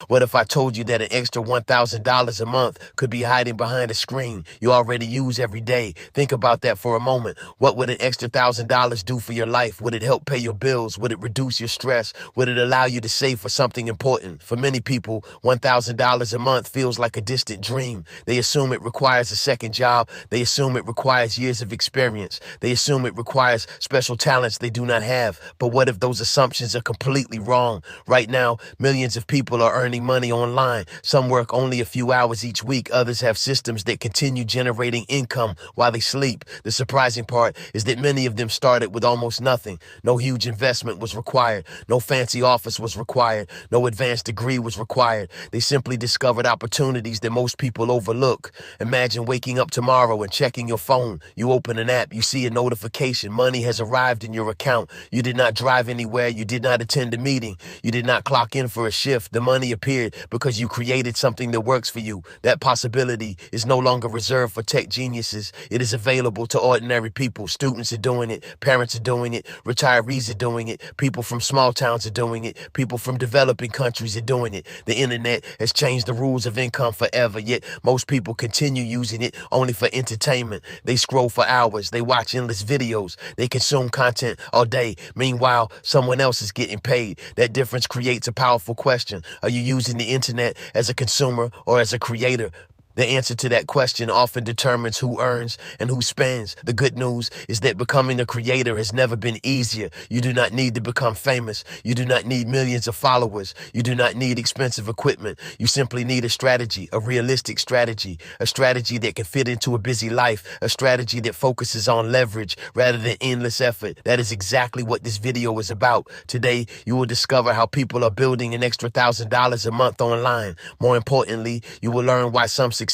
What if I told you that an extra $1,000 a month could be hiding behind a screen you already use every day? Think about that for a moment. What would an extra $1,000 do for your life? Would it help pay your bills? Would it reduce your stress? Would it allow you to save for something important? For many people, $1,000 a month feels like a distant dream. They assume it requires a second job. They assume it requires years of experience. They assume it requires special talents they do not have. But what if those assumptions are completely wrong? Right now, millions of people are earning money online. Some work only a few hours each week. Others have systems that continue generating income while they sleep. The surprising part is that many of them started with almost nothing. No huge investment was required. No fancy office was required. No advanced degree was required. They simply discovered opportunities that most people overlook. Imagine waking up tomorrow and checking your phone. You open an app, you see a notification. Money has arrived in your account. You did not drive anywhere. You did not attend a meeting. You did not clock in for a shift. The money appeared because you created something that works for you. That possibility is no longer reserved for tech geniuses. It is available to ordinary people. Students are doing it. Parents are doing it. Retirees are doing it. People from small towns are doing it. People from developing countries are doing it. The internet has changed the rules of income forever, yet most people continue using it only for entertainment. They scroll for hours. They watch endless videos. They consume content all day. Meanwhile, someone else is getting paid. That difference creates a powerful question. Are you using the internet as a consumer or as a creator? The answer to that question often determines who earns and who spends. The good news is that becoming a creator has never been easier. You do not need to become famous. You do not need millions of followers. You do not need expensive equipment. You simply need a strategy, a realistic strategy, a strategy that can fit into a busy life, a strategy that focuses on leverage rather than endless effort. That is exactly what this video is about. Today, you will discover how people are building an extra $1,000 a month online. More importantly, you will learn why some succeed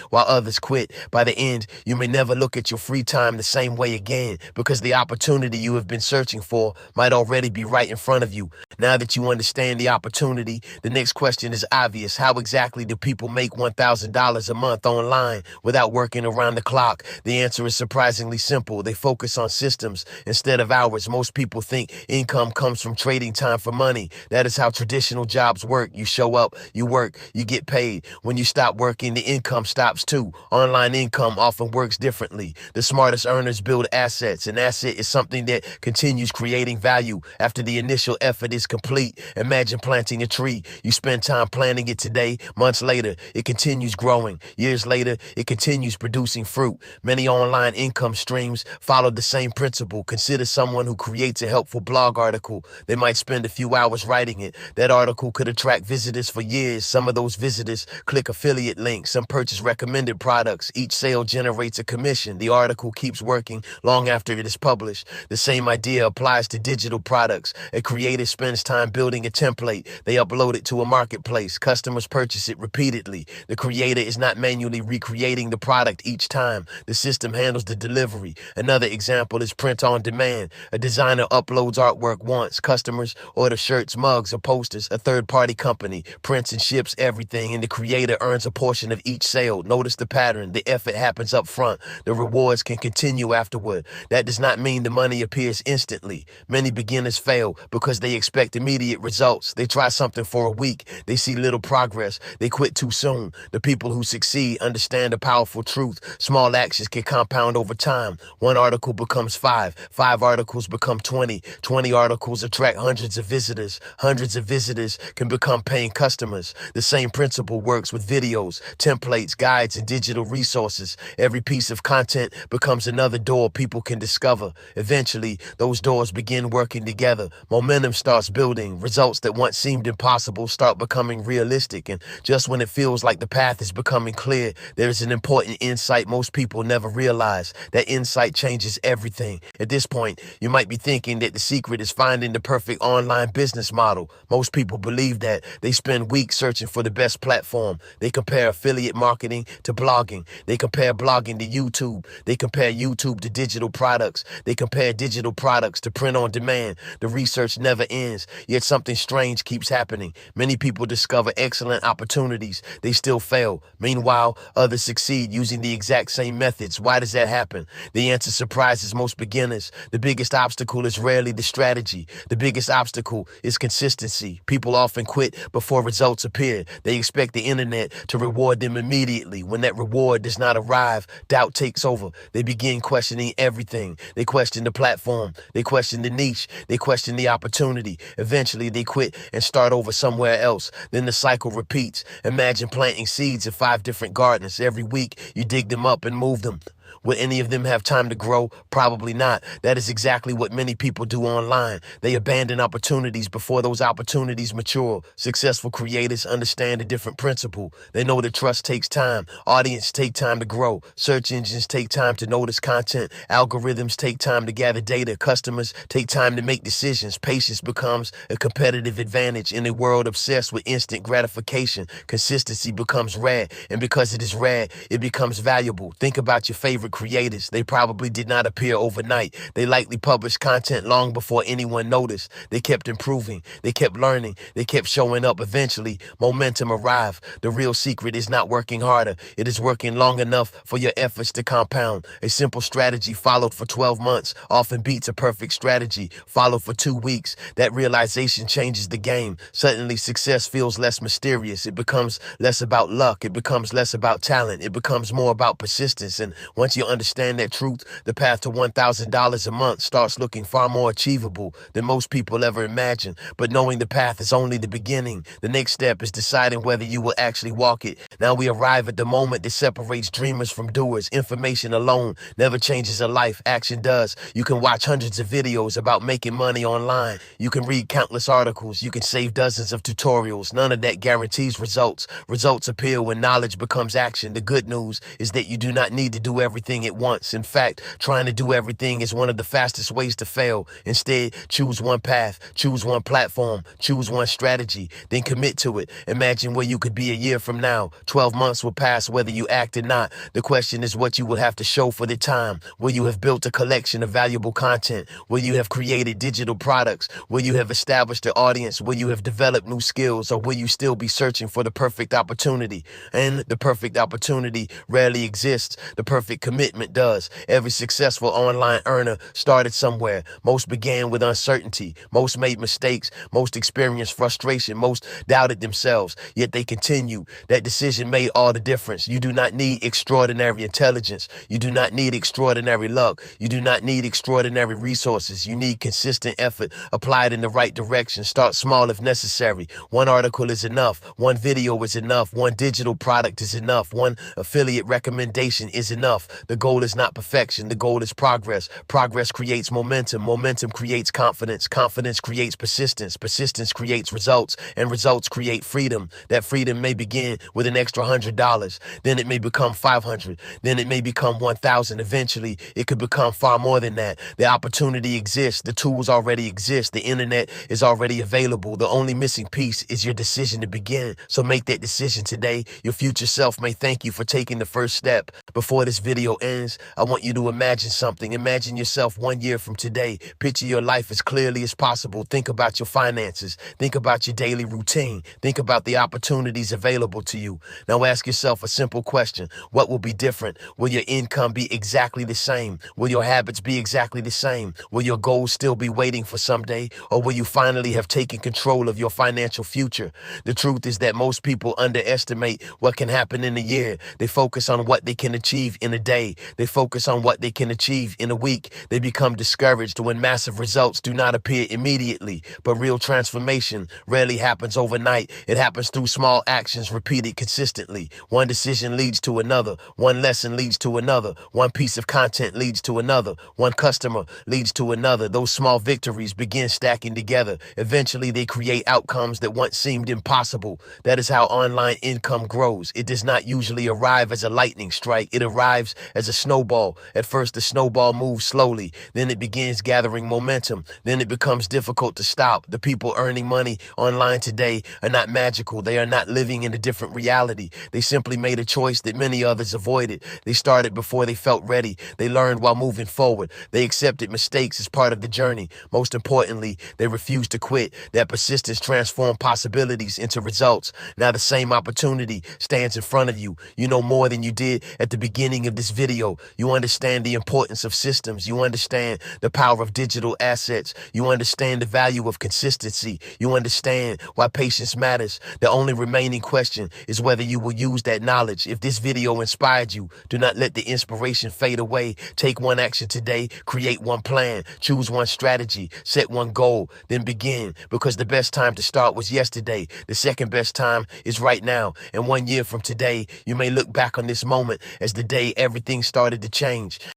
while others quit. By the end, you may never look at your free time the same way again because the opportunity you have been searching for might already be right in front of you. Now that you understand the opportunity, the next question is obvious. How exactly do people make $1,000 a month online without working around the clock? The answer is surprisingly simple. They focus on systems instead of hours. Most people think income comes from trading time for money. That is how traditional jobs work. You show up, you work, you get paid. When you stop working, the income stops too. Online income often works differently. The smartest earners build assets. An asset is something that continues creating value after the initial effort is complete. Imagine planting a tree. You spend time planting it today. Months later, it continues growing. Years later, it continues producing fruit. Many online income streams follow the same principle. Consider someone who creates a helpful blog article. They might spend a few hours writing it. That article could attract visitors for years. Some of those visitors click affiliate links. Some purchase recommended products. Each sale generates a commission. The article keeps working long after it is published. The same idea applies to digital products. A creator spends time building a template. They upload it to a marketplace. Customers purchase it repeatedly. The creator is not manually recreating the product each time. The system handles the delivery. Another example is print on demand. A designer uploads artwork once. Customers order shirts, mugs, or posters. A third-party company prints and ships everything, and the creator earns a portion of each sale. Notice the pattern. The effort happens up front. The rewards can continue afterward. That does not mean the money appears instantly. Many beginners fail because they expect immediate results. They try something for a week. They see little progress. They quit too soon. The people who succeed understand a powerful truth. Small actions can compound over time. One article becomes 5. 5 articles become 20. 20 articles attract hundreds of visitors. Hundreds of visitors can become paying customers. The same principle works with videos, templates, guides, and digital resources. Every piece of content becomes another door people can discover. Eventually, those doors begin working together. Momentum starts building. Results that once seemed impossible start becoming realistic. And just when it feels like the path is becoming clear, there is an important insight most people never realize. That insight changes everything. At this point, you might be thinking that the secret is finding the perfect online business model. Most people believe that. They spend weeks searching for the best platform. They compare affiliate affiliate marketing to blogging. They compare blogging to YouTube. They compare YouTube to digital products. They compare digital products to print on demand. The research never ends, yet something strange keeps happening. Many people discover excellent opportunities. They still fail. Meanwhile, others succeed using the exact same methods. Why does that happen? The answer surprises most beginners. The biggest obstacle is rarely the strategy. The biggest obstacle is consistency. People often quit before results appear. They expect the internet to reward them immediately. When that reward does not arrive, doubt takes over. They begin questioning everything. They question the platform. They question the niche. They question the opportunity. Eventually, they quit and start over somewhere else. Then the cycle repeats. Imagine planting seeds in 5 different gardens. Every week, you dig them up and move them. Will any of them have time to grow? Probably not. That is exactly what many people do online. They abandon opportunities before those opportunities mature. Successful creators understand a different principle. They know that trust takes time. Audience take time to grow. Search engines take time to notice content. Algorithms take time to gather data. Customers take time to make decisions. Patience becomes a competitive advantage in a world obsessed with instant gratification. Consistency becomes rare, and because it is rare, it becomes valuable. Think about your favorite creators. They probably did not appear overnight. They likely published content long before anyone noticed. They kept improving. They kept learning. They kept showing up. Eventually, momentum arrived. The real secret is not working harder. It is working long enough for your efforts to compound. A simple strategy followed for 12 months often beats a perfect strategy followed for 2 weeks. That realization changes the game. Suddenly, success feels less mysterious. It becomes less about luck. It becomes less about talent. It becomes more about persistence. And once you understand that truth, the path to $1,000 a month starts looking far more achievable than most people ever imagine. But knowing the path is only the beginning. The next step is deciding whether you will actually walk it. Now we arrive at the moment that separates dreamers from doers. Information alone never changes a life. Action does. You can watch hundreds of videos about making money online. You can read countless articles. You can save dozens of tutorials. None of that guarantees results. Results appear when knowledge becomes action. The good news is that you do not need to do everything at once. In fact, trying to do everything is one of the fastest ways to fail. Instead, choose one path, choose one platform, choose one strategy, then commit to it. Imagine where you could be a year from now. 12 months will pass whether you act or not. The question is what you will have to show for the time. Will you have built a collection of valuable content? Will you have created digital products? Will you have established an audience? Will you have developed new skills? Or will you still be searching for the perfect opportunity? And the perfect opportunity rarely exists. The perfect commitment does. Every successful online earner started somewhere. Most began with uncertainty. Most made mistakes. Most experienced frustration. Most doubted themselves. Yet they continued. That decision made all the difference. You do not need extraordinary intelligence. You do not need extraordinary luck. You do not need extraordinary resources. You need consistent effort applied in the right direction. Start small if necessary. One article is enough. One video is enough. One digital product is enough. One affiliate recommendation is enough. The goal is not perfection. The goal is progress. Progress creates momentum. Momentum creates confidence. Confidence creates persistence. Persistence creates results. And results create freedom. That freedom may begin with an extra $100. Then it may become 500. Then it may become 1,000. Eventually, it could become far more than that. The opportunity exists. The tools already exist. The internet is already available. The only missing piece is your decision to begin. So make that decision today. Your future self may thank you for taking the first step. Before this video ends, I want you to imagine something. Imagine yourself 1 year from today. Picture your life as clearly as possible. Think about your finances. Think about your daily routine. Think about the opportunities available to you. Now ask yourself a simple question. What will be different? Will your income be exactly the same? Will your habits be exactly the same? Will your goals still be waiting for someday? Or will you finally have taken control of your financial future? The truth is that most people underestimate what can happen in a year. They focus on what they can achieve in a day. They focus on what they can achieve in a week. They become discouraged when massive results do not appear immediately. But real transformation rarely happens overnight. It happens through small actions repeated consistently. One decision leads to another. One lesson leads to another. One piece of content leads to another. One customer leads to another. Those small victories begin stacking together. Eventually, they create outcomes that once seemed impossible. That is how online income grows. It does not usually arrive as a lightning strike. It arrives as a snowball. At first, the snowball moves slowly, then it begins gathering momentum, then it becomes difficult to stop. The people earning money online today are not magical. They are not living in a different reality. They simply made a choice that many others avoided. They started before they felt ready. They learned while moving forward. They accepted mistakes as part of the journey. Most importantly, they refused to quit. That persistence transformed possibilities into results. Now the same opportunity stands in front of you. You know more than you did at the beginning of this video. You understand the importance of systems. You understand the power of digital assets. You understand the value of consistency. You understand why patience matters. The only remaining question is whether you will use that knowledge. If this video inspired you, do not let the inspiration fade away. Take one action today, create one plan, choose one strategy, set one goal, then begin. Because the best time to start was yesterday. The second best time is right now. And 1 year from today, you may look back on this moment as the day everything started to change.